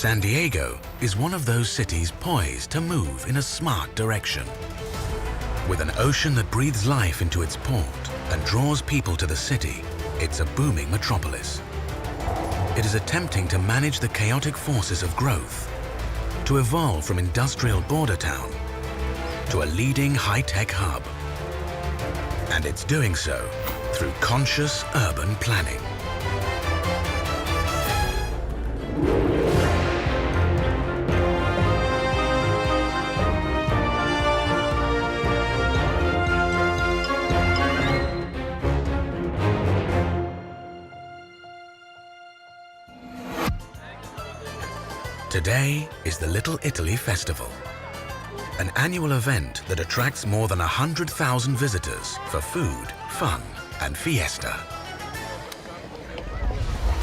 San Diego is one of those cities poised to move in a smart direction. With an ocean that breathes life into its port and draws people to the city, it's a booming metropolis. It is attempting to manage the chaotic forces of growth, to evolve from industrial border town to a leading high-tech hub. And it's doing so through conscious urban planning. Today is the Little Italy Festival, an annual event that attracts more than 100,000 visitors for food, fun, and fiesta.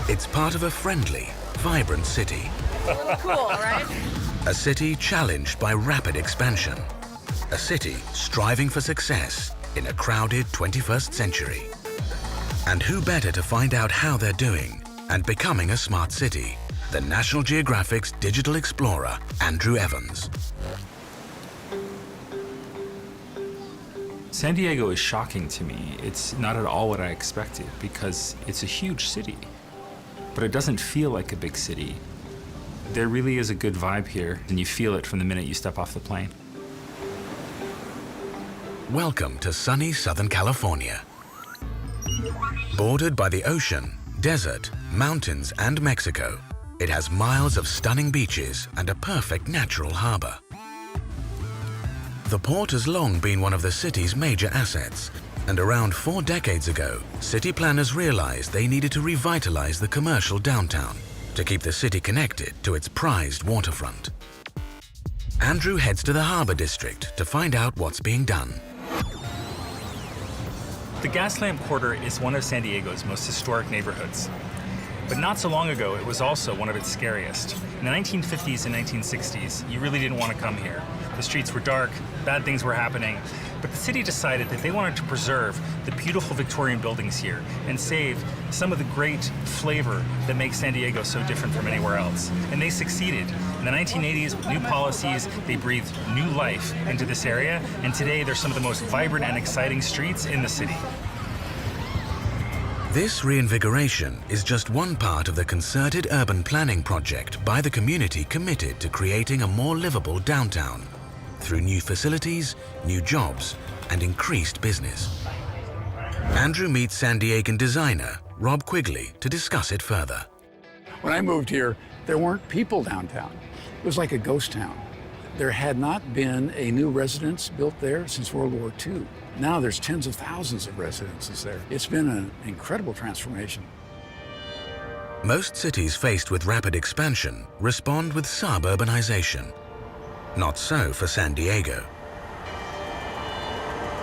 It's part of a friendly, vibrant city. Cool, right? A city challenged by rapid expansion. A city striving for success in a crowded 21st century. And who better to find out how they're doing and becoming a smart city than National Geographic's digital explorer, Andrew Evans. San Diego is shocking to me. It's not at all what I expected because it's a huge city, but it doesn't feel like a big city. There really is a good vibe here, and you feel it from the minute you step off the plane. Welcome to sunny Southern California. Bordered by the ocean, desert, mountains, and Mexico, it has miles of stunning beaches and a perfect natural harbor. The port has long been one of the city's major assets, and around 4 decades ago, city planners realized they needed to revitalize the commercial downtown to keep the city connected to its prized waterfront. Andrew heads to the harbor district to find out what's being done. The Gaslamp Quarter is one of San Diego's most historic neighborhoods. But not so long ago, it was also one of its scariest. In the 1950s and 1960s, you really didn't want to come here. The streets were dark, bad things were happening, but the city decided that they wanted to preserve the beautiful Victorian buildings here and save some of the great flavor that makes San Diego so different from anywhere else. And they succeeded. In the 1980s, with new policies, they breathed new life into this area, and today they're some of the most vibrant and exciting streets in the city. This reinvigoration is just one part of the concerted urban planning project by the community committed to creating a more livable downtown through new facilities, new jobs, and increased business. Andrew meets San Diegan designer Rob Quigley to discuss it further. When I moved here, there weren't people downtown. It was like a ghost town. There had not been a new residence built there since World War II. Now there's tens of thousands of residences there. It's been an incredible transformation. Most cities faced with rapid expansion respond with suburbanization. Not so for San Diego.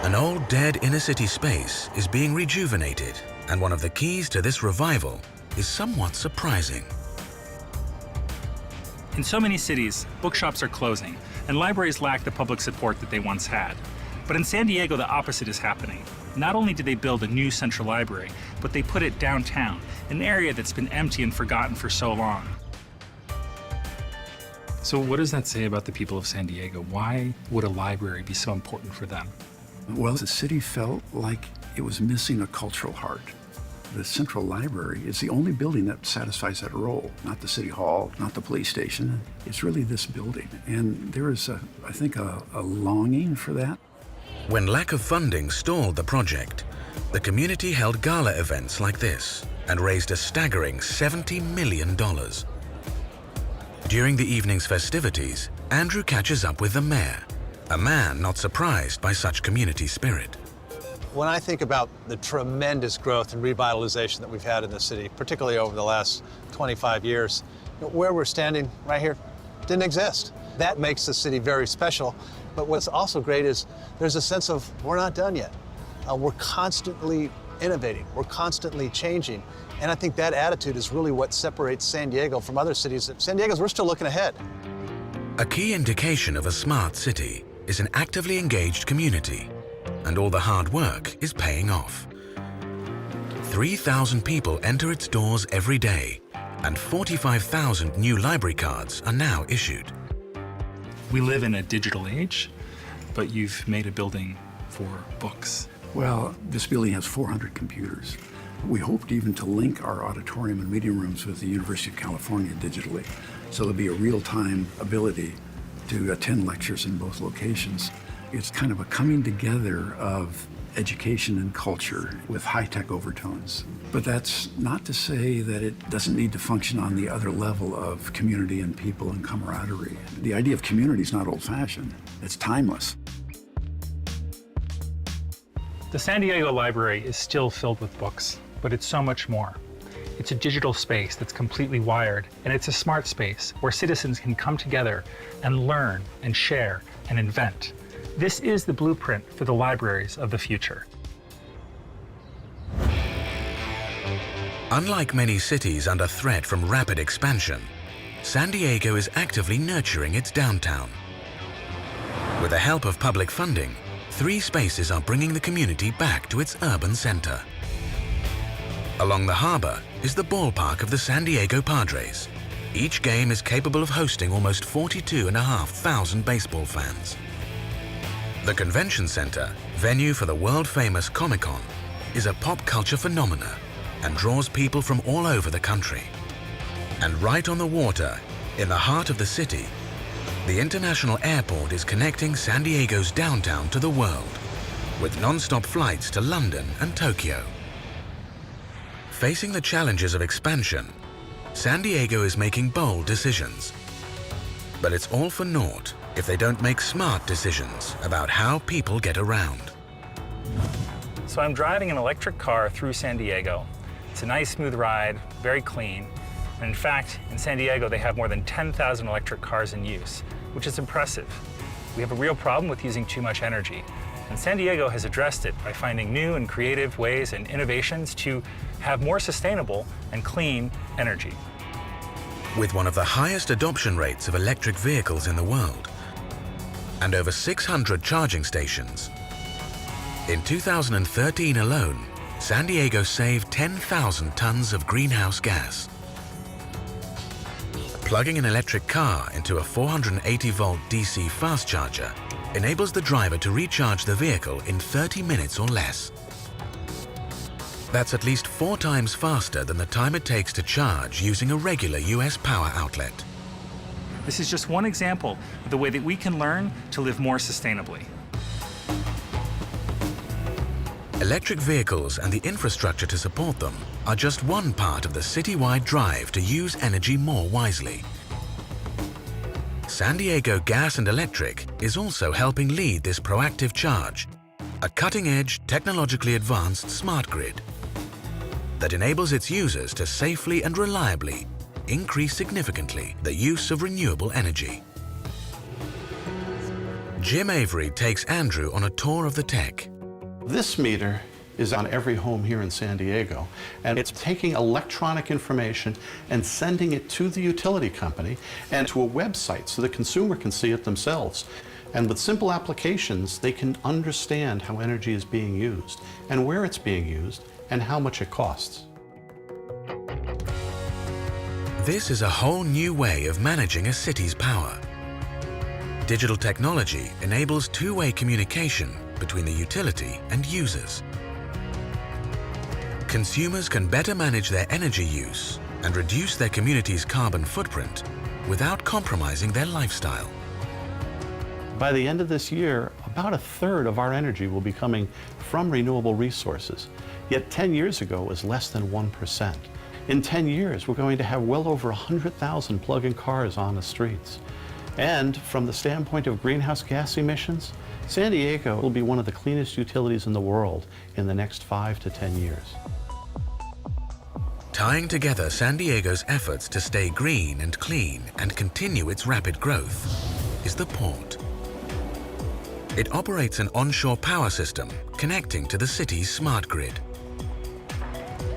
An old dead inner city space is being rejuvenated, and one of the keys to this revival is somewhat surprising. In so many cities, bookshops are closing, and libraries lack the public support that they once had. But in San Diego, the opposite is happening. Not only did they build a new central library, but they put it downtown, an area that's been empty and forgotten for so long. So what does that say about the people of San Diego? Why would a library be so important for them? Well, the city felt like it was missing a cultural heart. The Central Library is the only building that satisfies that role, not the City Hall, not the police station. It's really this building. And there is, I think, a longing for that. When lack of funding stalled the project, the community held gala events like this and raised a staggering $70 million. During the evening's festivities, Andrew catches up with the mayor, a man not surprised by such community spirit. When I think about the tremendous growth and revitalization that we've had in the city, particularly over the last 25 years, where we're standing right here didn't exist. That makes the city very special. But what's also great is there's a sense of we're not done yet. We're constantly innovating. We're constantly changing. And I think that attitude is really what separates San Diego from other cities. San Diego's, we're still looking ahead. A key indication of a smart city is an actively engaged community, and all the hard work is paying off. 3,000 people enter its doors every day, and 45,000 new library cards are now issued. We live in a digital age, but you've made a building for books. Well, this building has 400 computers. We hoped even to link our auditorium and meeting rooms with the University of California digitally, so there'll be a real-time ability to attend lectures in both locations. It's kind of a coming together of education and culture with high-tech overtones. But that's not to say that it doesn't need to function on the other level of community and people and camaraderie. The idea of community is not old-fashioned. It's timeless. The San Diego Library is still filled with books, but it's so much more. It's a digital space that's completely wired, and it's a smart space where citizens can come together and learn and share and invent. This is the blueprint for the libraries of the future. Unlike many cities under threat from rapid expansion, San Diego is actively nurturing its downtown. With the help of public funding, 3 spaces are bringing the community back to its urban center. Along the harbor is the ballpark of the San Diego Padres. Each game is capable of hosting almost 42,500 baseball fans. The convention center, venue for the world-famous Comic-Con, is a pop culture phenomena and draws people from all over the country. And right on the water, in the heart of the city, the international airport is connecting San Diego's downtown to the world, with non-stop flights to London and Tokyo. Facing the challenges of expansion, San Diego is making bold decisions. But it's all for naught if they don't make smart decisions about how people get around. So I'm driving an electric car through San Diego. It's a nice, smooth ride, very clean. And in fact, in San Diego, they have more than 10,000 electric cars in use, which is impressive. We have a real problem with using too much energy. And San Diego has addressed it by finding new and creative ways and innovations to have more sustainable and clean energy. With one of the highest adoption rates of electric vehicles in the world, and over 600 charging stations, in 2013 alone, San Diego saved 10,000 tons of greenhouse gas. Plugging an electric car into a 480-volt DC fast charger enables the driver to recharge the vehicle in 30 minutes or less. That's at least 4 times faster than the time it takes to charge using a regular US power outlet. This is just one example of the way that we can learn to live more sustainably. Electric vehicles and the infrastructure to support them are just one part of the citywide drive to use energy more wisely. San Diego Gas and Electric is also helping lead this proactive charge, a cutting-edge, technologically advanced smart grid that enables its users to safely and reliably increase significantly the use of renewable energy. Jim Avery takes Andrew on a tour of the tech. This meter is on every home here in San Diego, and it's taking electronic information and sending it to the utility company and to a website so the consumer can see it themselves. And with simple applications, they can understand how energy is being used and where it's being used and how much it costs. This is a whole new way of managing a city's power. Digital technology enables two-way communication between the utility and users. Consumers can better manage their energy use and reduce their community's carbon footprint without compromising their lifestyle. By the end of this year, about 1/3 of our energy will be coming from renewable resources. Yet 10 years ago, it was less than 1%. In 10 years, we're going to have well over 100,000 plug-in cars on the streets. And from the standpoint of greenhouse gas emissions, San Diego will be one of the cleanest utilities in the world in the next 5 to 10 years. Tying together San Diego's efforts to stay green and clean and continue its rapid growth is the port. It operates an onshore power system connecting to the city's smart grid.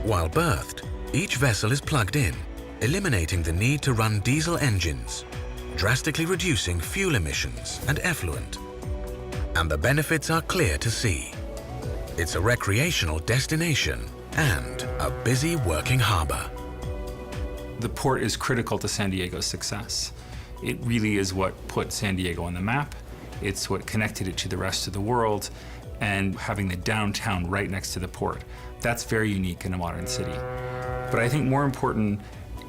While berthed, each vessel is plugged in, eliminating the need to run diesel engines, drastically reducing fuel emissions and effluent. And the benefits are clear to see. It's a recreational destination and a busy working harbor. The port is critical to San Diego's success. It really is what put San Diego on the map. It's what connected it to the rest of the world, and having the downtown right next to the port. That's very unique in a modern city. But I think more important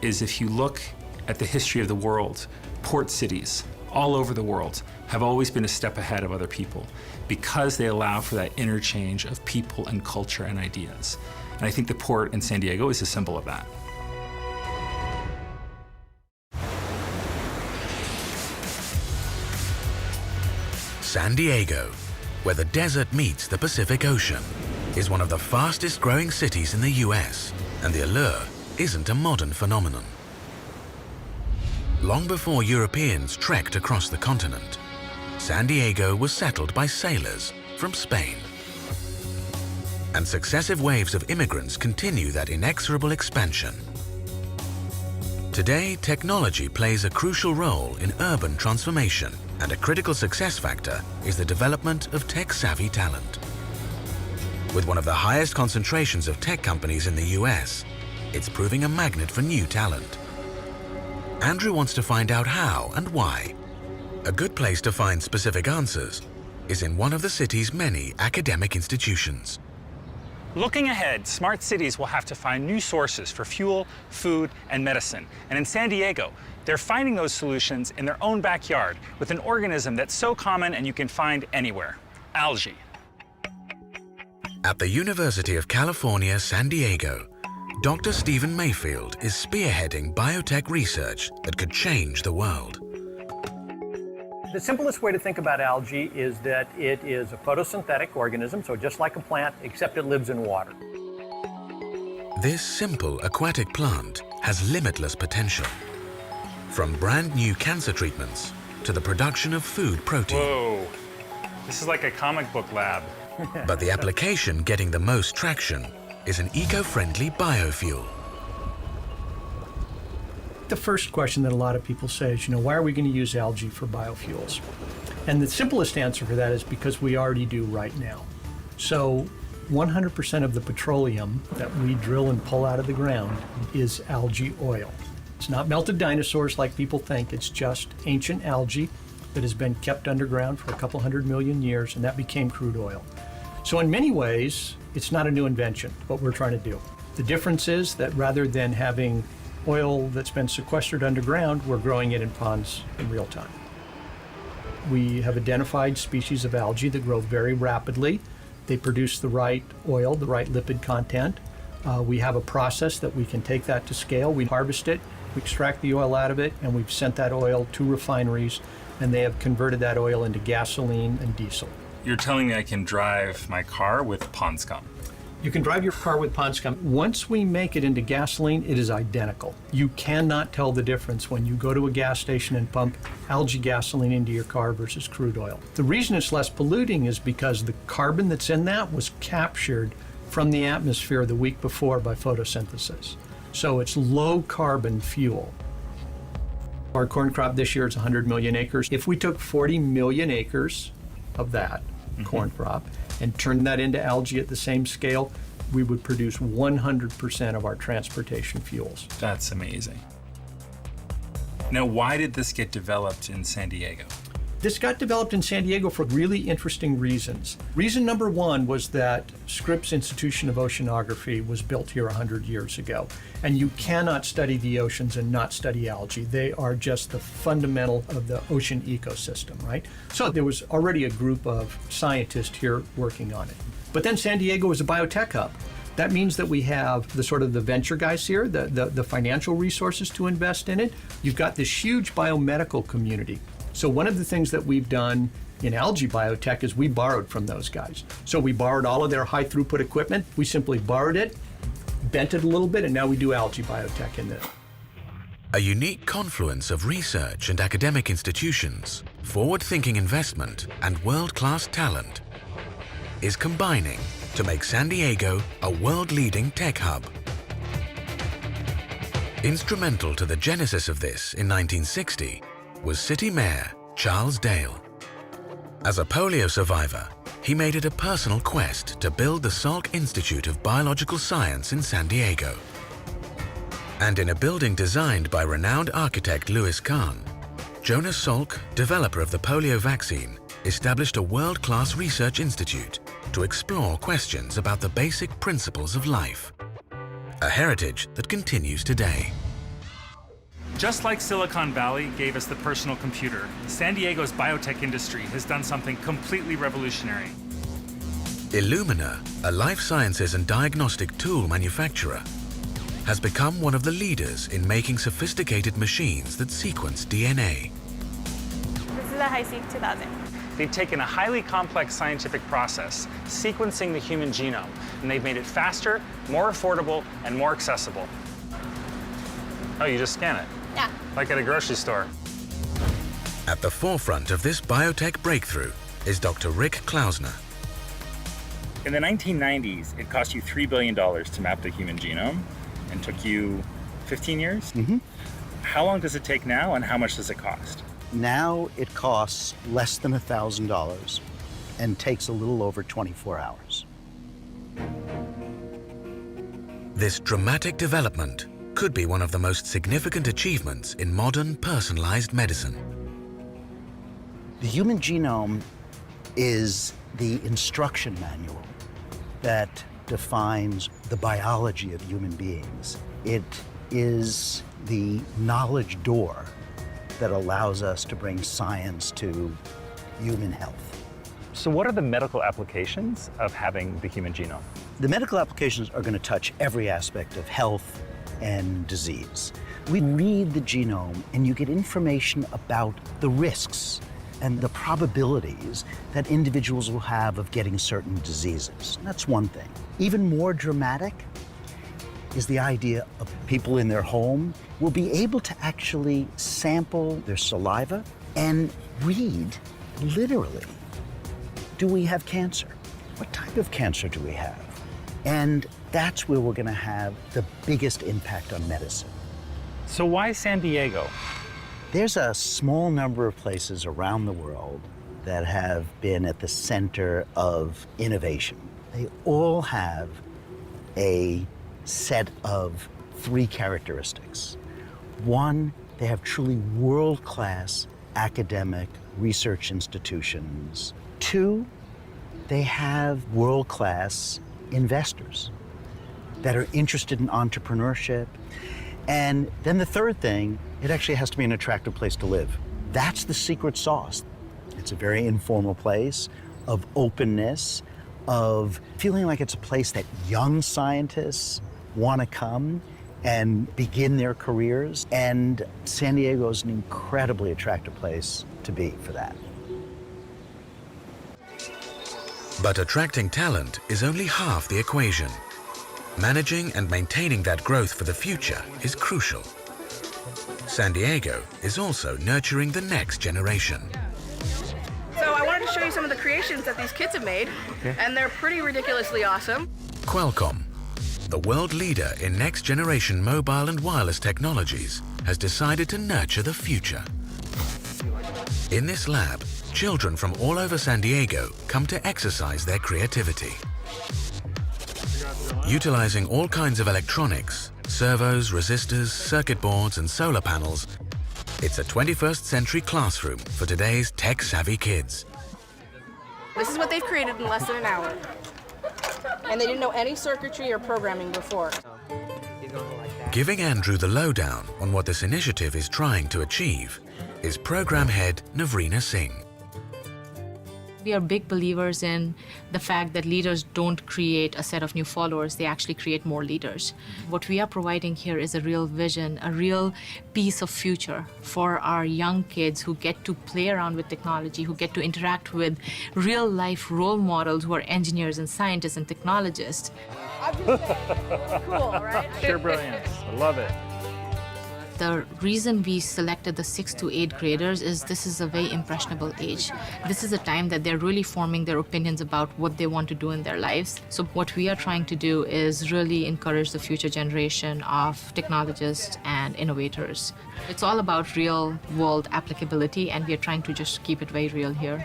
is if you look at the history of the world, port cities all over the world have always been a step ahead of other people because they allow for that interchange of people and culture and ideas. And I think the port in San Diego is a symbol of that. San Diego, where the desert meets the Pacific Ocean, is one of the fastest growing cities in the US, and the Allure isn't a modern phenomenon. Long before Europeans trekked across the continent, San Diego was settled by sailors from Spain. And successive waves of immigrants continue that inexorable expansion. Today, technology plays a crucial role in urban transformation, and a critical success factor is the development of tech-savvy talent. With one of the highest concentrations of tech companies in the US, it's proving a magnet for new talent. Andrew wants to find out how and why. A good place to find specific answers is in one of the city's many academic institutions. Looking ahead, smart cities will have to find new sources for fuel, food, and medicine. And in San Diego, they're finding those solutions in their own backyard with an organism that's so common and you can find anywhere: algae. At the University of California, San Diego, Dr. Stephen Mayfield is spearheading biotech research that could change the world. The simplest way to think about algae is that it is a photosynthetic organism, so just like a plant, except it lives in water. This simple aquatic plant has limitless potential. From brand new cancer treatments to the production of food protein. Whoa, this is like a comic book lab. But the application getting the most traction is an eco-friendly biofuel. The first question that a lot of people say is, why are we going to use algae for biofuels? And the simplest answer for that is because we already do right now. So 100% of the petroleum that we drill and pull out of the ground is algae oil. It's not melted dinosaurs like people think, it's just ancient algae that has been kept underground for a couple 100 million years, and that became crude oil. So in many ways, it's not a new invention, what we're trying to do. The difference is that rather than having oil that's been sequestered underground, we're growing it in ponds in real time. We have identified species of algae that grow very rapidly. They produce the right oil, the right lipid content. We have a process that we can take that to scale. We harvest it, we extract the oil out of it, and we've sent that oil to refineries, and they have converted that oil into gasoline and diesel. You're telling me I can drive my car with pond scum? You can drive your car with pond scum. Once we make it into gasoline, it is identical. You cannot tell the difference when you go to a gas station and pump algae gasoline into your car versus crude oil. The reason it's less polluting is because the carbon that's in that was captured from the atmosphere the week before by photosynthesis. So it's low carbon fuel. Our corn crop this year is 100 million acres. If we took 40 million acres of that corn crop and turned that into algae at the same scale, we would produce 100% of our transportation fuels. That's amazing. Now, why did this get developed in San Diego? This got developed in San Diego for really interesting reasons. Reason number one was that Scripps Institution of Oceanography was built here 100 years ago. And you cannot study the oceans and not study algae. They are just the fundamental of the ocean ecosystem, right? So there was already a group of scientists here working on it. But then San Diego is a biotech hub. That means that we have the sort of the venture guys here, the financial resources to invest in it. You've got this huge biomedical community. So one of the things that we've done in algae biotech is we borrowed from those guys. So we borrowed all of their high throughput equipment. We simply borrowed it, bent it a little bit, and now we do algae biotech in there. A unique confluence of research and academic institutions, forward-thinking investment, and world-class talent is combining to make San Diego a world-leading tech hub. Instrumental to the genesis of this in 1960 was City Mayor Charles Dale. As a polio survivor, he made it a personal quest to build the Salk Institute of Biological Science in San Diego. And in a building designed by renowned architect Louis Kahn, Jonas Salk, developer of the polio vaccine, established a world-class research institute to explore questions about the basic principles of life, a heritage that continues today. Just like Silicon Valley gave us the personal computer, San Diego's biotech industry has done something completely revolutionary. Illumina, a life sciences and diagnostic tool manufacturer, has become one of the leaders in making sophisticated machines that sequence DNA. This is a HiSeq 2000. They've taken a highly complex scientific process, sequencing the human genome, and they've made it faster, more affordable, and more accessible. Oh, you just scan it? Yeah. Like at a grocery store. At the forefront of this biotech breakthrough is Dr. Rick Klausner. In the 1990s, it cost you $3 billion to map the human genome and took you 15 years? Mm-hmm. How long does it take now, and how much does it cost? Now it costs less than $1,000 and takes a little over 24 hours. This dramatic development could be one of the most significant achievements in modern personalized medicine. The human genome is the instruction manual that defines the biology of human beings. It is the knowledge door that allows us to bring science to human health. So what are the medical applications of having the human genome? The medical applications are going to touch every aspect of health and disease. We read the genome and you get information about the risks and the probabilities that individuals will have of getting certain diseases. That's one thing. Even more dramatic is the idea of people in their home will be able to actually sample their saliva and read, literally, do we have cancer? What type of cancer do we have? And that's where we're going to have the biggest impact on medicine. So why San Diego? There's a small number of places around the world that have been at the center of innovation. They all have a set of three characteristics. One, they have truly world-class academic research institutions. Two, they have world-class investors that are interested in entrepreneurship. And then the third thing, it actually has to be an attractive place to live. That's the secret sauce. It's a very informal place of openness, of feeling like it's a place that young scientists want to come and begin their careers. And San Diego is an incredibly attractive place to be for that. But attracting talent is only half the equation. Managing and maintaining that growth for the future is crucial. San Diego is also nurturing the next generation. So I wanted to show you some of the creations that these kids have made, and they're pretty ridiculously awesome. Qualcomm, the world leader in next-generation mobile and wireless technologies, has decided to nurture the future. In this lab, children from all over San Diego come to exercise their creativity. Utilizing all kinds of electronics, servos, resistors, circuit boards, and solar panels, it's a 21st century classroom for today's tech-savvy kids. This is what they've created in less than an hour. And they didn't know any circuitry or programming before. Giving Andrew the lowdown on what this initiative is trying to achieve is program head Navrina Singh. We are big believers in the fact that leaders don't create a set of new followers, they actually create more leaders. What we are providing here is a real vision, a real piece of future for our young kids who get to play around with technology, who get to interact with real life role models who are engineers and scientists and technologists. I'm just saying, cool, right? Sheer brilliance. I love it. The reason we selected the 6th to 8th graders is this is a very impressionable age. This is a time that they're really forming their opinions about what they want to do in their lives. So what we are trying to do is really encourage the future generation of technologists and innovators. It's all about real world applicability, and we are trying to just keep it very real here.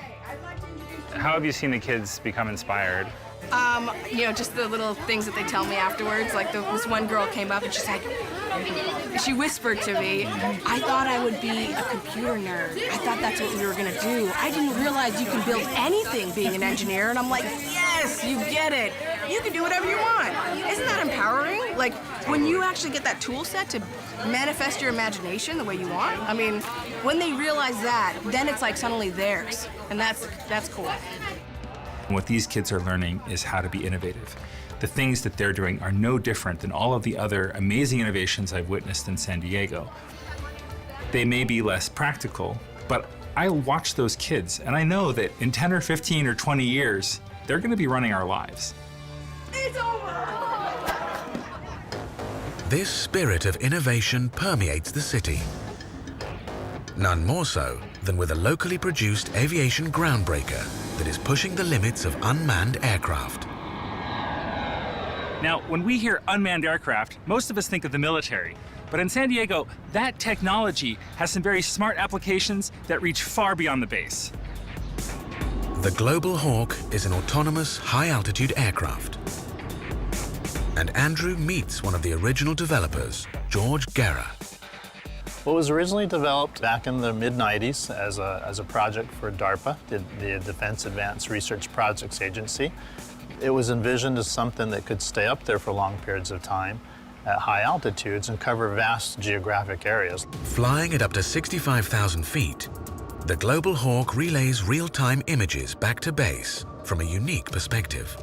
How have you seen the kids become inspired? You know, just the little things that they tell me afterwards. Like this one girl came up and she's like, She whispered to me, I thought I would be a computer nerd. I thought that's what we were gonna do. I didn't realize you can build anything being an engineer. And I'm like, yes, you get it. You can do whatever you want. Isn't that empowering? Like, when you actually get that tool set to manifest your imagination the way you want, I mean, when they realize that, then it's like suddenly theirs. And that's cool. What these kids are learning is how to be innovative. The things that they're doing are no different than all of the other amazing innovations I've witnessed in San Diego. They may be less practical, but I watch those kids and I know that in 10 or 15 or 20 years, they're going to be running our lives. It's over! This spirit of innovation permeates the city. None more so than with a locally produced aviation groundbreaker that is pushing the limits of unmanned aircraft. Now, when we hear unmanned aircraft, most of us think of the military. But in San Diego, that technology has some very smart applications that reach far beyond the base. The Global Hawk is an autonomous, high-altitude aircraft. And Andrew meets one of the original developers, George Guerra. Well, it was originally developed back in the mid-90s as a project for DARPA, the Defense Advanced Research Projects Agency. It was envisioned as something that could stay up there for long periods of time at high altitudes and cover vast geographic areas. Flying at up to 65,000 feet, the Global Hawk relays real-time images back to base from a unique perspective.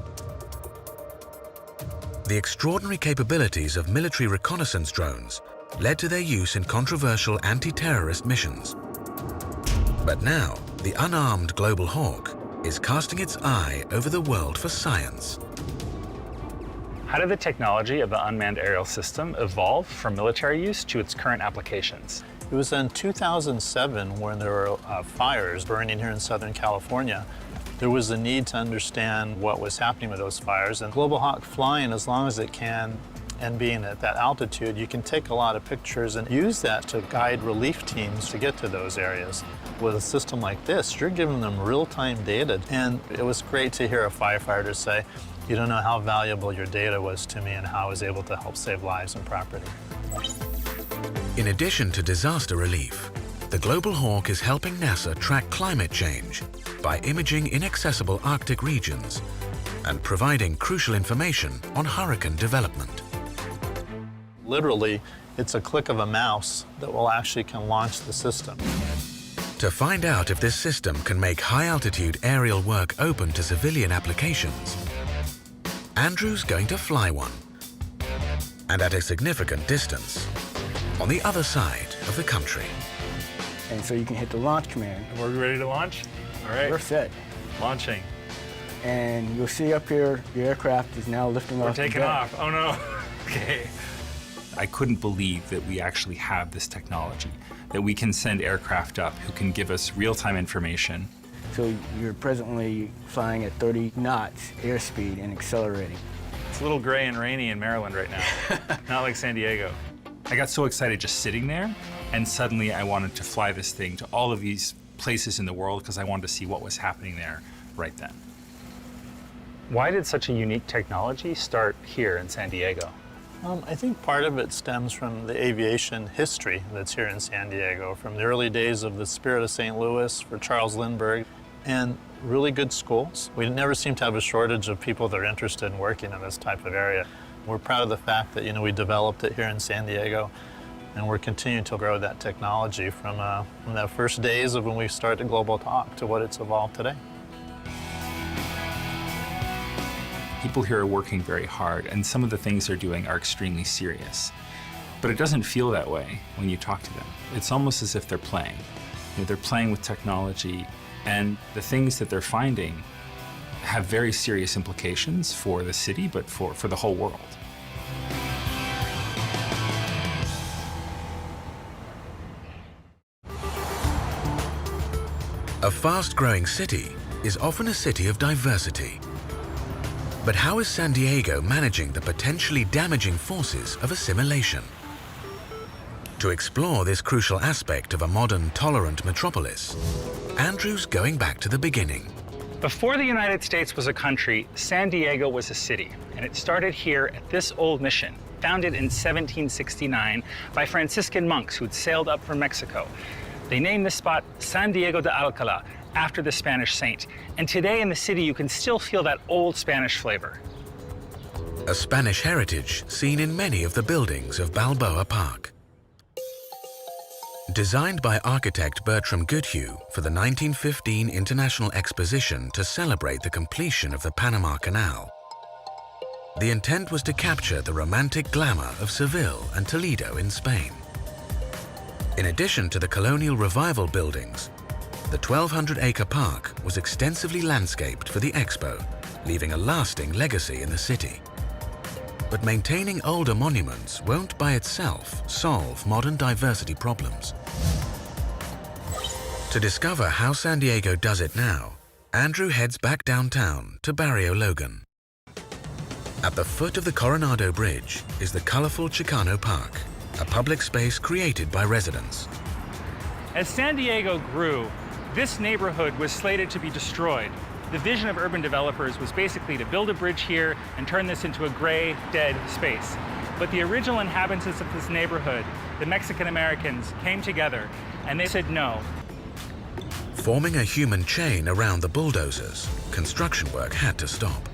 The extraordinary capabilities of military reconnaissance drones led to their use in controversial anti-terrorist missions. But now, the unarmed Global Hawk is casting its eye over the world for science. How did the technology of the unmanned aerial system evolve from military use to its current applications? It was in 2007 when there were fires burning here in Southern California. There was a need to understand what was happening with those fires, and Global Hawk flying as long as it can and being at that altitude, you can take a lot of pictures and use that to guide relief teams to get to those areas. With a system like this, you're giving them real-time data, and it was great to hear a firefighter say, you don't know how valuable your data was to me and how I was able to help save lives and property. In addition to disaster relief, the Global Hawk is helping NASA track climate change by imaging inaccessible Arctic regions and providing crucial information on hurricane development. Literally, it's a click of a mouse that will actually can launch the system. To find out if this system can make high-altitude aerial work open to civilian applications, Andrew's going to fly one, and at a significant distance, on the other side of the country. And so you can hit the launch command. Are we ready to launch? All right. We're set. Launching. And you'll see up here, the aircraft is now lifting off. We're taking off. Oh no. Okay. I couldn't believe that we actually have this technology, that we can send aircraft up who can give us real-time information. So you're presently flying at 30 knots airspeed and accelerating. It's a little gray and rainy in Maryland right now, not like San Diego. I got so excited just sitting there, and suddenly I wanted to fly this thing to all of these places in the world because I wanted to see what was happening there right then. Why did such a unique technology start here in San Diego? I think part of it stems from the aviation history that's here in San Diego, from the early days of the Spirit of St. Louis for Charles Lindbergh, and really good schools. We never seem to have a shortage of people that are interested in working in this type of area. We're proud of the fact that, we developed it here in San Diego, and we're continuing to grow that technology from the first days of when we started Global Talk to what it's evolved today. People here are working very hard, and some of the things they're doing are extremely serious. But it doesn't feel that way when you talk to them. It's almost as if they're playing. They're playing with technology, and the things that they're finding have very serious implications for the city, but for the whole world. A fast-growing city is often a city of diversity. But how is San Diego managing the potentially damaging forces of assimilation? To explore this crucial aspect of a modern, tolerant metropolis, Andrew's going back to the beginning. Before the United States was a country, San Diego was a city, and it started here at this old mission founded in 1769 by Franciscan monks who'd sailed up from Mexico. They named this spot San Diego de Alcala, after the Spanish saint. And today in the city, you can still feel that old Spanish flavor. A Spanish heritage seen in many of the buildings of Balboa Park. Designed by architect Bertram Goodhue for the 1915 International Exposition to celebrate the completion of the Panama Canal, the intent was to capture the romantic glamour of Seville and Toledo in Spain. In addition to the colonial revival buildings, the 1,200-acre park was extensively landscaped for the expo, leaving a lasting legacy in the city. But maintaining older monuments won't by itself solve modern diversity problems. To discover how San Diego does it now, Andrew heads back downtown to Barrio Logan. At the foot of the Coronado Bridge is the colorful Chicano Park, a public space created by residents. As San Diego grew, this neighborhood was slated to be destroyed. The vision of urban developers was basically to build a bridge here and turn this into a gray, dead space. But the original inhabitants of this neighborhood, the Mexican Americans, came together and they said no. Forming a human chain around the bulldozers, construction work had to stop.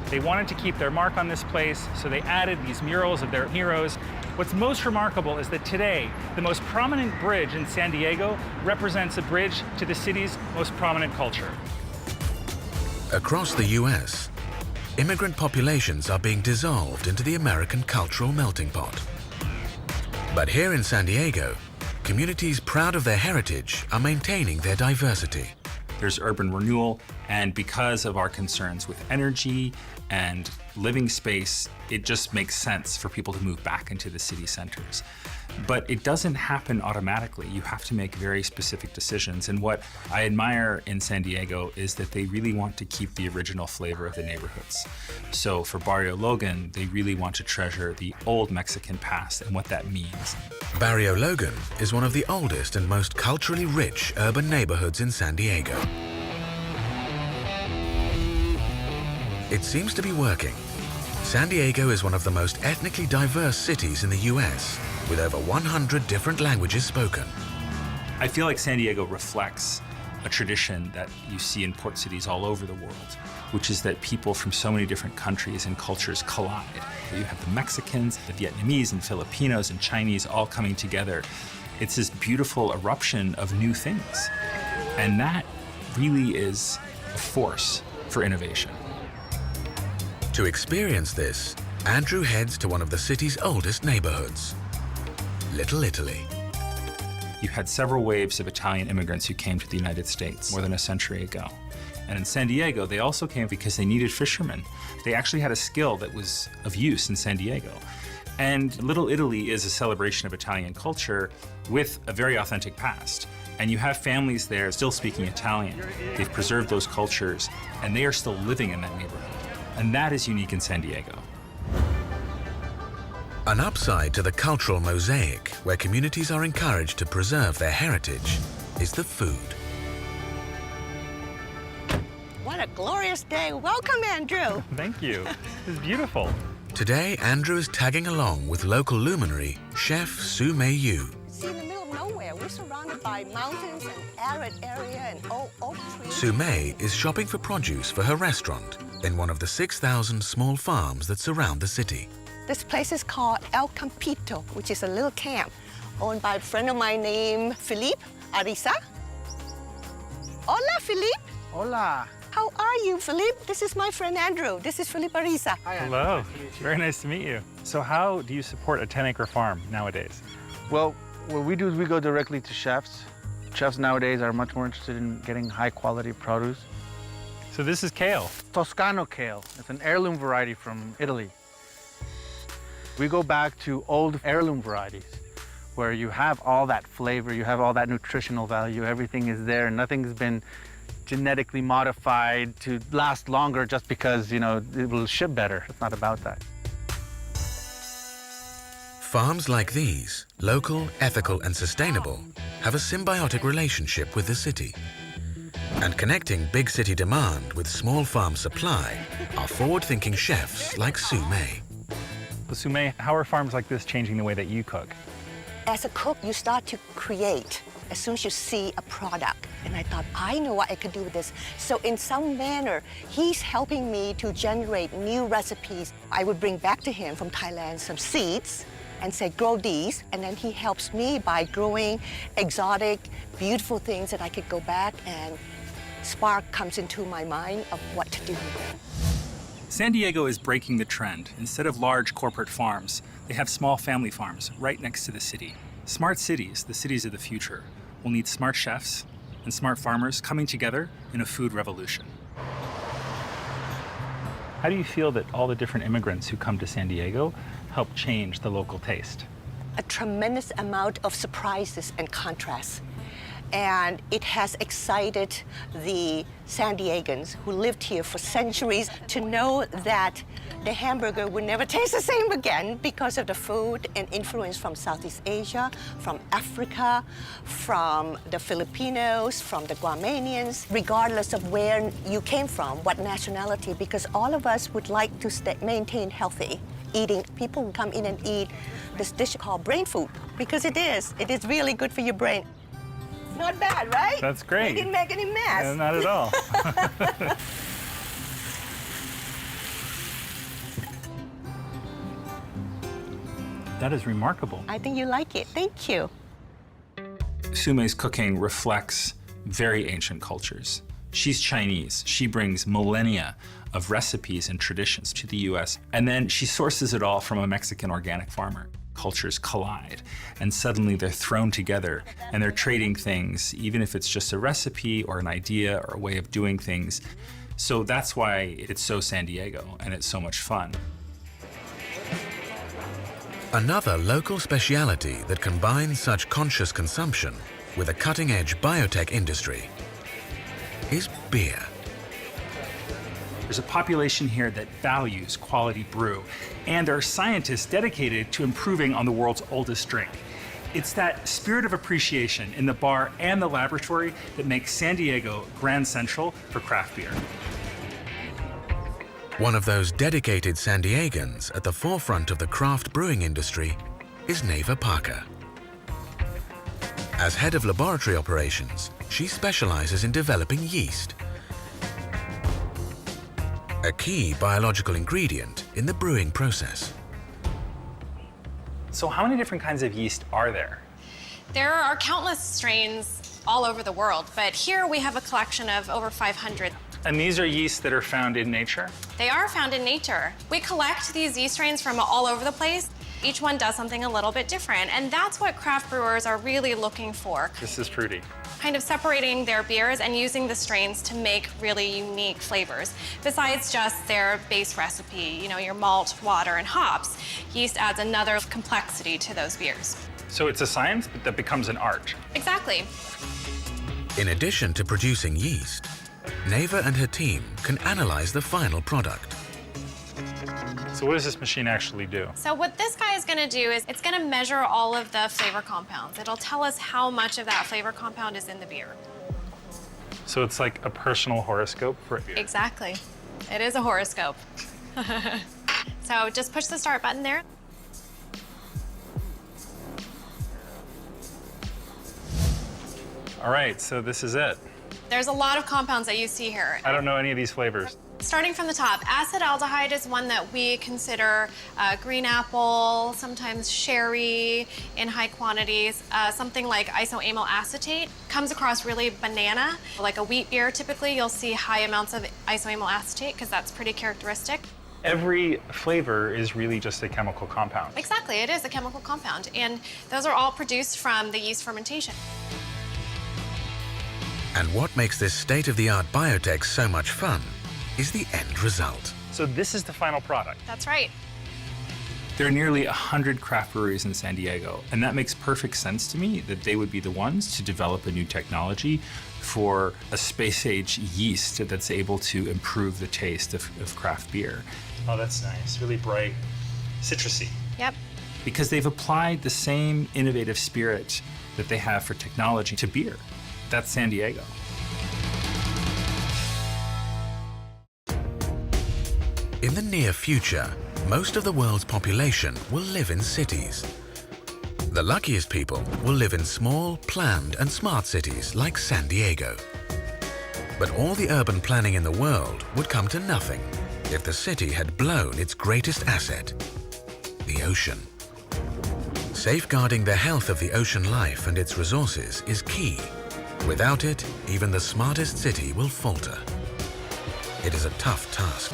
They wanted to keep their mark on this place, so they added these murals of their heroes. What's most remarkable is that today, the most prominent bridge in San Diego represents a bridge to the city's most prominent culture. Across the US, immigrant populations are being dissolved into the American cultural melting pot. But here in San Diego, communities proud of their heritage are maintaining their diversity. There's urban renewal, and because of our concerns with energy and living space, it just makes sense for people to move back into the city centers. But it doesn't happen automatically. You have to make very specific decisions. And what I admire in San Diego is that they really want to keep the original flavor of the neighborhoods. So for Barrio Logan, they really want to treasure the old Mexican past and what that means. Barrio Logan is one of the oldest and most culturally rich urban neighborhoods in San Diego. It seems to be working. San Diego is one of the most ethnically diverse cities in the US, with over 100 different languages spoken. I feel like San Diego reflects a tradition that you see in port cities all over the world, which is that people from so many different countries and cultures collide. You have the Mexicans, the Vietnamese, and Filipinos, and Chinese all coming together. It's this beautiful eruption of new things. And that really is a force for innovation. To experience this, Andrew heads to one of the city's oldest neighborhoods, Little Italy. You had several waves of Italian immigrants who came to the United States more than a century ago. And in San Diego, they also came because they needed fishermen. They actually had a skill that was of use in San Diego. And Little Italy is a celebration of Italian culture with a very authentic past. And you have families there still speaking Italian. They've preserved those cultures, and they are still living in that neighborhood. And that is unique in San Diego. An upside to the cultural mosaic, where communities are encouraged to preserve their heritage, is the food. What a glorious day. Welcome, Andrew. Thank you. It's beautiful. Today, Andrew is tagging along with local luminary, Chef Su Mei Yu. See, in the middle of nowhere, we're surrounded by mountains and arid area and oak trees. Su Mei is shopping for produce for her restaurant in one of the 6,000 small farms that surround the city. This place is called El Campito, which is a little camp owned by a friend of mine named Felipe Ariza. Hola, Felipe. Hola. How are you, Felipe? This is my friend Andrew. This is Felipe Ariza. Hi, Hello. Very nice to meet you. So how do you support a 10-acre farm nowadays? Well, what we do is we go directly to chefs. Chefs nowadays are much more interested in getting high-quality produce. So this is kale. Toscano kale. It's an heirloom variety from Italy. We go back to old heirloom varieties where you have all that flavor, you have all that nutritional value, everything is there, nothing's been genetically modified to last longer just because, it will ship better. It's not about that. Farms like these, local, ethical, and sustainable, have a symbiotic relationship with the city. And connecting big city demand with small farm supply are forward-thinking chefs like Su Mei. Sume, how are farms like this changing the way that you cook? As a cook, you start to create as soon as you see a product. And I thought, I know what I could do with this. So in some manner, he's helping me to generate new recipes. I would bring back to him from Thailand some seeds and say, grow these. And then he helps me by growing exotic, beautiful things that I could go back and spark comes into my mind of what to do with them. San Diego is breaking the trend. Instead of large corporate farms, they have small family farms right next to the city. Smart cities, the cities of the future, will need smart chefs and smart farmers coming together in a food revolution. How do you feel that all the different immigrants who come to San Diego help change the local taste? A tremendous amount of surprises and contrasts. And it has excited the San Diegans who lived here for centuries to know that the hamburger would never taste the same again because of the food and influence from Southeast Asia, from Africa, from the Filipinos, from the Guamanians, regardless of where you came from, what nationality, because all of us would like to maintain healthy eating. People will come in and eat this dish called brain food because it is really good for your brain. Not bad, right? That's great. We didn't make any mess. Not at all. That is remarkable. I think you like it. Thank you. Sume's cooking reflects very ancient cultures. She's Chinese. She brings millennia of recipes and traditions to the US, and then she sources it all from a Mexican organic farmer. Cultures collide, and suddenly they're thrown together, and they're trading things, even if it's just a recipe or an idea or a way of doing things. So that's why it's so San Diego, and it's so much fun. Another local speciality that combines such conscious consumption with a cutting-edge biotech industry is beer. There's a population here that values quality brew, and there are scientists dedicated to improving on the world's oldest drink. It's that spirit of appreciation in the bar and the laboratory that makes San Diego Grand Central for craft beer. One of those dedicated San Diegans at the forefront of the craft brewing industry is Neva Parker. As head of laboratory operations, she specializes in developing yeast, a key biological ingredient in the brewing process. So how many different kinds of yeast are there? There are countless strains all over the world, but here we have a collection of over 500. And these are yeasts that are found in nature? They are found in nature. We collect these yeast strains from all over the place. Each one does something a little bit different, and that's what craft brewers are really looking for. This is fruity. Kind of separating their beers and using the strains to make really unique flavors. Besides just their base recipe, you know, your malt, water, and hops, yeast adds another complexity to those beers. So it's a science, but that becomes an art. Exactly. In addition to producing yeast, Neva and her team can analyze the final product. So what does this machine actually do? So what this guy is gonna do is it's gonna measure all of the flavor compounds. It'll tell us how much of that flavor compound is in the beer. So it's like a personal horoscope for beer. Exactly. It is a horoscope. So just push the start button there. All right, so this is it. There's a lot of compounds that you see here. I don't know any of these flavors. Starting from the top, acetaldehyde is one that we consider green apple, sometimes sherry in high quantities. Something like isoamyl acetate comes across really banana. Like a wheat beer, typically you'll see high amounts of isoamyl acetate because that's pretty characteristic. Every flavor is really just a chemical compound. Exactly, it is a chemical compound. And those are all produced from the yeast fermentation. And what makes this state-of-the-art biotech so much fun is the end result. So this is the final product. That's right. There are nearly 100 craft breweries in San Diego, and that makes perfect sense to me that they would be the ones to develop a new technology for a space-age yeast that's able to improve the taste of craft beer. Oh, that's nice. Really bright, citrusy. Yep. Because they've applied the same innovative spirit that they have for technology to beer. That's San Diego. In the near future, most of the world's population will live in cities. The luckiest people will live in small, planned and smart cities like San Diego. But all the urban planning in the world would come to nothing if the city had blown its greatest asset, the ocean. Safeguarding the health of the ocean life and its resources is key. Without it, even the smartest city will falter. It is a tough task.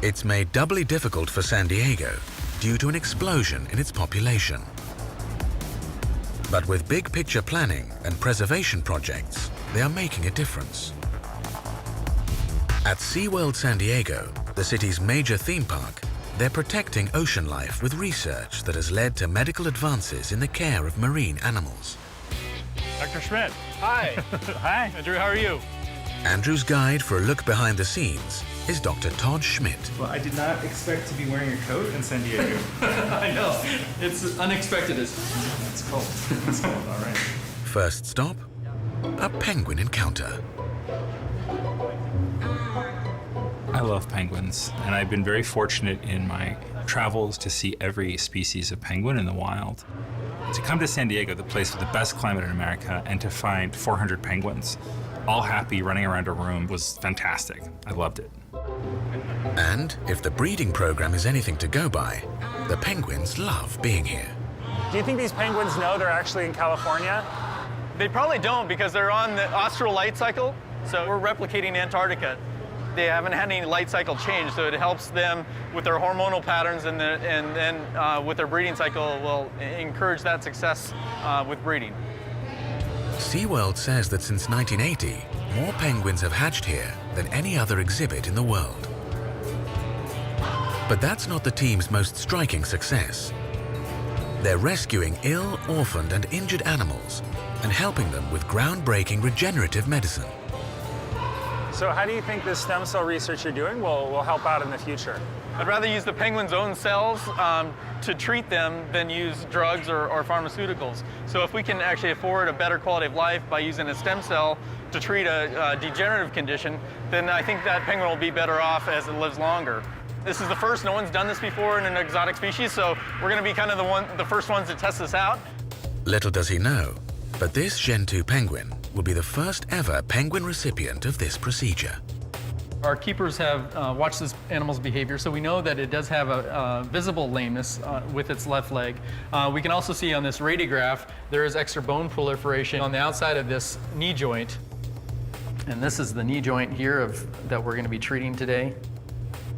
It's made doubly difficult for San Diego due to an explosion in its population. But with big picture planning and preservation projects, they are making a difference. At SeaWorld San Diego, the city's major theme park, they're protecting ocean life with research that has led to medical advances in the care of marine animals. Dr. Schmidt. Hi. Hi. Andrew, how are you? Andrew's guide for a look behind the scenes is Dr. Todd Schmidt. Well, I did not expect to be wearing a coat in San Diego. I know. It's unexpected. It's cold. It's cold, all right. First stop, a penguin encounter. I love penguins, and I've been very fortunate in my travels to see every species of penguin in the wild. To come to San Diego, the place with the best climate in America, and to find 400 penguins, all happy, running around a room, was fantastic. I loved it. And if the breeding program is anything to go by, the penguins love being here. Do you think these penguins know they're actually in California? They probably don't because they're on the austral light cycle, so we're replicating Antarctica. They haven't had any light cycle change, so it helps them with their hormonal patterns, and then with their breeding cycle will encourage that success with breeding. SeaWorld says that since 1980, more penguins have hatched here than any other exhibit in the world. But that's not the team's most striking success. They're rescuing ill, orphaned and injured animals and helping them with groundbreaking regenerative medicine. So how do you think this stem cell research you're doing will help out in the future? I'd rather use the penguin's own cells to treat them than use drugs or pharmaceuticals. So if we can actually afford a better quality of life by using a stem cell to treat a degenerative condition, then I think that penguin will be better off as it lives longer. This is the first, no one's done this before in an exotic species, so we're gonna be kind of the first ones to test this out. Little does he know, but this Gen 2 penguin will be the first ever penguin recipient of this procedure. Our keepers have watched this animal's behavior, so we know that it does have a visible lameness with its left leg. We can also see on this radiograph there is extra bone proliferation on the outside of this knee joint. And this is the knee joint here that we're going to be treating today.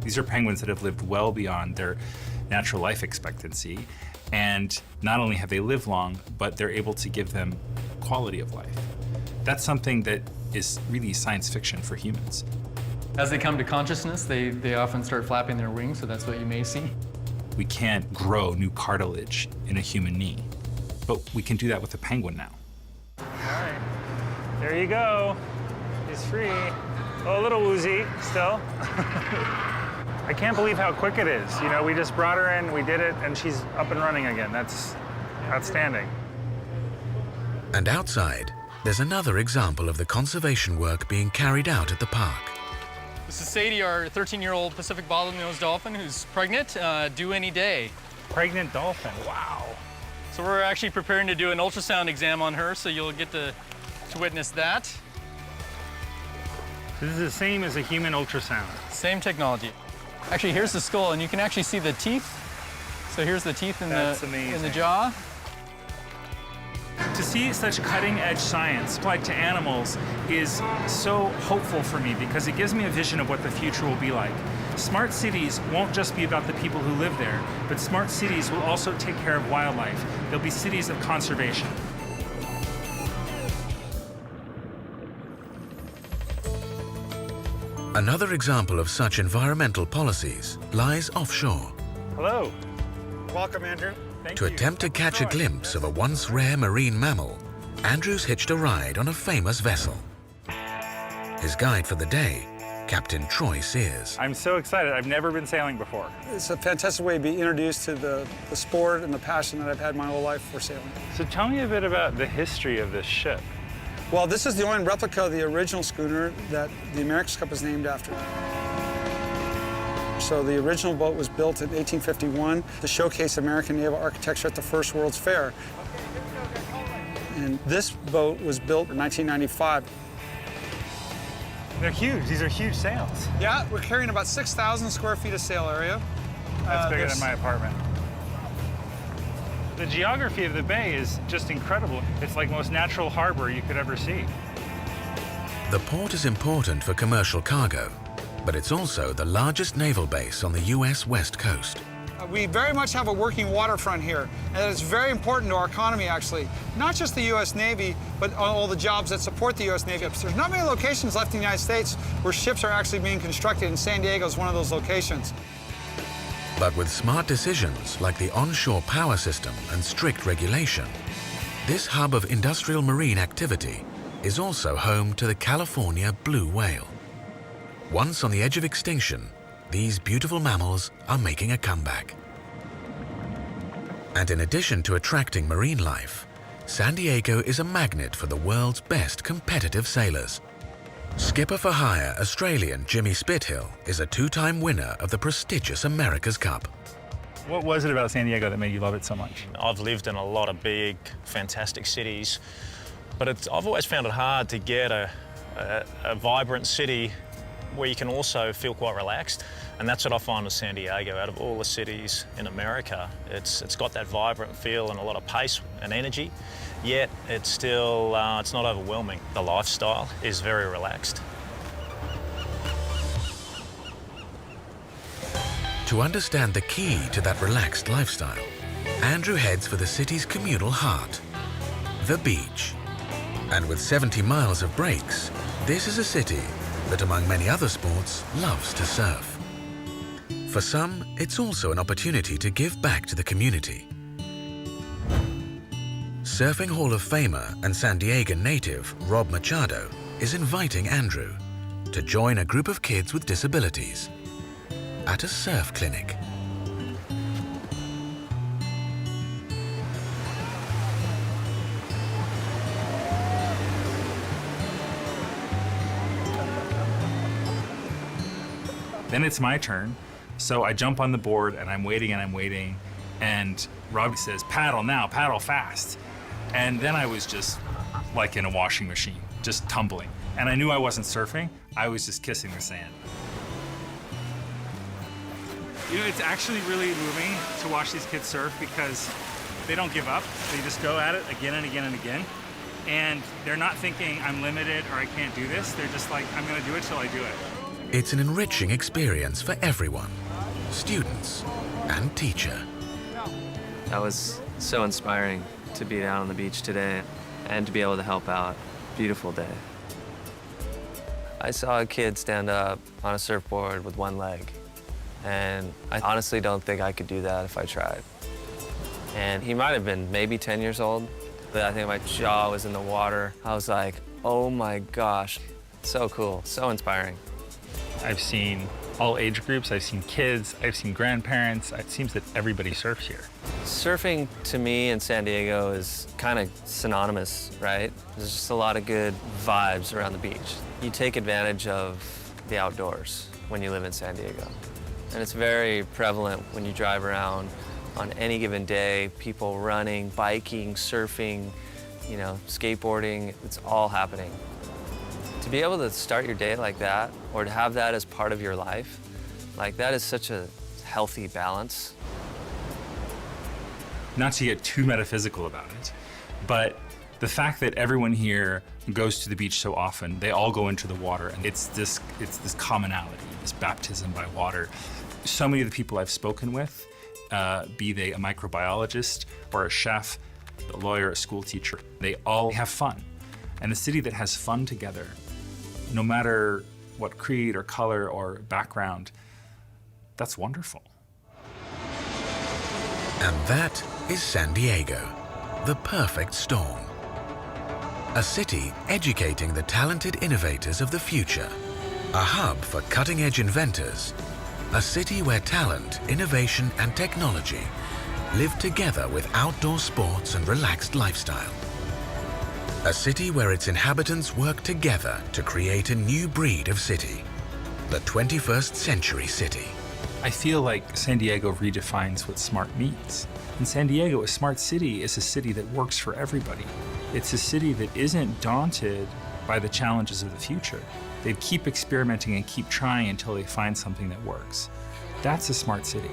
These are penguins that have lived well beyond their natural life expectancy. And not only have they lived long, but they're able to give them quality of life. That's something that is really science fiction for humans. As they come to consciousness, they often start flapping their wings, so that's what you may see. We can't grow new cartilage in a human knee, but we can do that with a penguin now. All right, there you go. He's free. Oh, a little woozy still. I can't believe how quick it is. You know, we just brought her in, we did it, and she's up and running again. That's outstanding. And outside, there's another example of the conservation work being carried out at the park. This is Sadie, our 13-year-old Pacific bottlenose dolphin who's pregnant, due any day. Pregnant dolphin, wow. So we're actually preparing to do an ultrasound exam on her, so you'll get to witness that. This is the same as a human ultrasound. Same technology. Actually, here's the skull, and you can actually see the teeth. So here's the teeth in the jaw. To see such cutting-edge science applied to animals is so hopeful for me because it gives me a vision of what the future will be like. Smart cities won't just be about the people who live there, but smart cities will also take care of wildlife. They'll be cities of conservation. Another example of such environmental policies lies offshore. Hello. Welcome, Andrew. To attempt to catch a glimpse of a once rare marine mammal, Andrew's hitched a ride on a famous vessel. His guide for the day, Captain Troy Sears. I'm so excited. I've never been sailing before. It's a fantastic way to be introduced to the sport and the passion that I've had my whole life for sailing. So tell me a bit about the history of this ship. Well, this is the only replica of the original schooner that the America's Cup is named after. So the original boat was built in 1851 to showcase American naval architecture at the first World's Fair. And this boat was built in 1995. They're huge. These are huge sails. Yeah, we're carrying about 6,000 square feet of sail area. That's bigger than my apartment. The geography of the bay is just incredible. It's like the most natural harbor you could ever see. The port is important for commercial cargo, but it's also the largest naval base on the US West Coast. We very much have a working waterfront here, and it's very important to our economy, actually. Not just the U.S. Navy, but all the jobs that support the U.S. Navy. There's not many locations left in the United States where ships are actually being constructed, and San Diego is one of those locations. But with smart decisions like the onshore power system and strict regulation, this hub of industrial marine activity is also home to the California blue whale. Once on the edge of extinction, these beautiful mammals are making a comeback. And in addition to attracting marine life, San Diego is a magnet for the world's best competitive sailors. Skipper for hire Australian Jimmy Spithill is a two-time winner of the prestigious America's Cup. What was it about San Diego that made you love it so much? I've lived in a lot of big, fantastic cities, but I've always found it hard to get a vibrant city where you can also feel quite relaxed. And that's what I find with San Diego. Out of all the cities in America, it's got that vibrant feel and a lot of pace and energy, yet it's still, it's not overwhelming. The lifestyle is very relaxed. To understand the key to that relaxed lifestyle, Andrew heads for the city's communal heart, the beach. And with 70 miles of breaks, this is a city that, among many other sports, loves to surf. For some, it's also an opportunity to give back to the community. Surfing Hall of Famer and San Diego native Rob Machado is inviting Andrew to join a group of kids with disabilities at a surf clinic. Then it's my turn. So I jump on the board and I'm waiting and I'm waiting. And Rob says, paddle now, paddle fast. And then I was just like in a washing machine, just tumbling. And I knew I wasn't surfing, I was just kissing the sand. You know, it's actually really moving to watch these kids surf because they don't give up. They just go at it again and again and again. And they're not thinking I'm limited or I can't do this. They're just like, I'm gonna do it till I do it. It's an enriching experience for everyone, students and teacher. That was so inspiring to be down on the beach today and to be able to help out. Beautiful day. I saw a kid stand up on a surfboard with one leg, and I honestly don't think I could do that if I tried. And he might have been maybe 10 years old, but I think my jaw was in the water. I was like, oh my gosh, so cool, so inspiring. I've seen all age groups, I've seen kids, I've seen grandparents. It seems that everybody surfs here. Surfing to me in San Diego is kind of synonymous, right? There's just a lot of good vibes around the beach. You take advantage of the outdoors when you live in San Diego. And it's very prevalent when you drive around on any given day, people running, biking, surfing, you know, skateboarding, it's all happening. To be able to start your day like that, or to have that as part of your life, like that is such a healthy balance. Not to get too metaphysical about it, but the fact that everyone here goes to the beach so often, they all go into the water, and it's this commonality, this baptism by water. So many of the people I've spoken with, be they a microbiologist or a chef, a lawyer, a school teacher, they all have fun. And a city that has fun together, no matter what creed or color or background, that's wonderful. And that is San Diego, the perfect storm. A city educating the talented innovators of the future. A hub for cutting-edge inventors. A city where talent, innovation, and technology live together with outdoor sports and relaxed lifestyle. A city where its inhabitants work together to create a new breed of city. The 21st century city. I feel like San Diego redefines what smart means. In San Diego, a smart city is a city that works for everybody. It's a city that isn't daunted by the challenges of the future. They keep experimenting and keep trying until they find something that works. That's a smart city.